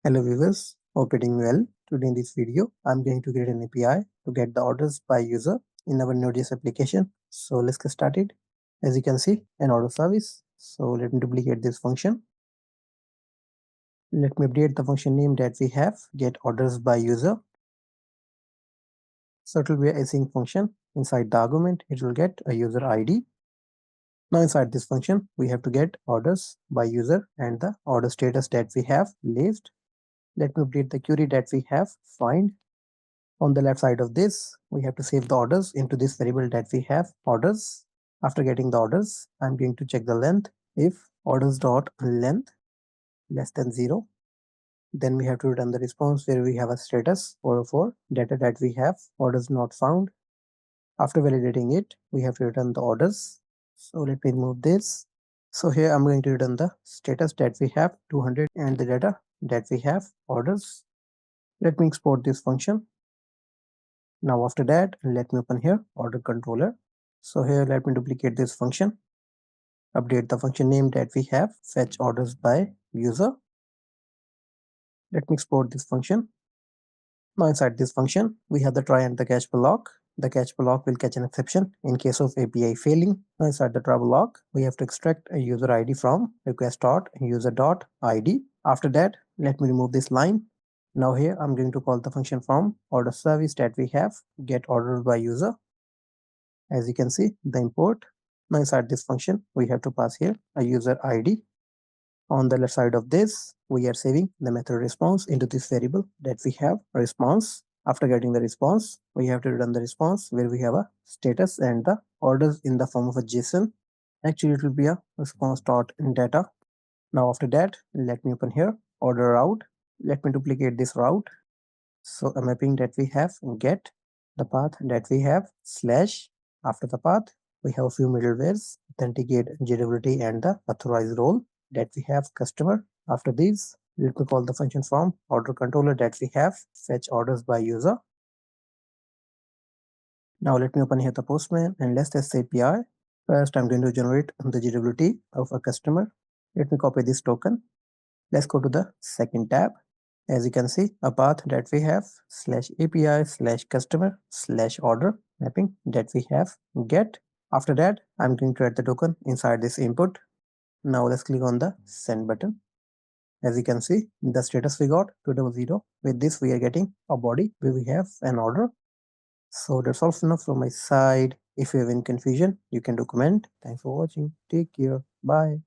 Hello viewers, hope you're doing well. Today in this video, I'm going to create an API to get the orders by user in our Node.js application. So let's get started. As you can see, an order service. So let me duplicate this function. Let me update the function name that we have, get orders by user. So it will be a async function. Inside the argument, it will get a user ID. Now inside this function, we have to get orders by user and the order status that we have list. Let me update the query that we have find. On the left side of this, we have to save the orders into this variable that we have orders. After getting the orders, I'm going to check the length. If orders.length less than 0, then we have to return the response where we have a status 404 data that we have orders not found. After validating it, we have to return the orders. So let me remove this. So here I'm going to return the status that we have 200 and the data that we have orders. Let me export this function. Now after that, let me open here order controller. So here let me duplicate this function, update the function name that we have fetch orders by user. Let me export this function. Now inside this function, we have the try and the catch block. The catch block will catch an exception in case of API failing. Now inside the try block, we have to extract a user ID from request.user.id. After that, let me remove this line. Now here I'm going to call the function from order service that we have get orders by user. As you can see, the import. Now inside this function, we have to pass here a user ID. On the left side of this, we are saving the method response into this variable that we have response. After getting the response, we have to return the response where we have a status and the orders in the form of a JSON. Actually, it will be a response.data. Now after that, let me open here order route. Let me duplicate this route. So a mapping that we have get the path that we have slash. After the path, we have a few middlewares, authenticate, JWT, and the authorized role that we have customer. After these, let me call the function from order controller that we have fetch orders by user. Now let me open here the Postman and let's test the API. First, I'm going to generate the JWT of a customer. Let me copy this token. Let's go to the second tab. As you can see, a path that we have slash API slash customer slash order mapping that we have get. After that, I'm going to add the token inside this input. Now let's click on the send button. As you can see, the status we got 200. With this, we are getting a body where we have an order. So that's all for now from my side. If you have any confusion, you can do comment. Thanks for watching. Take care. Bye.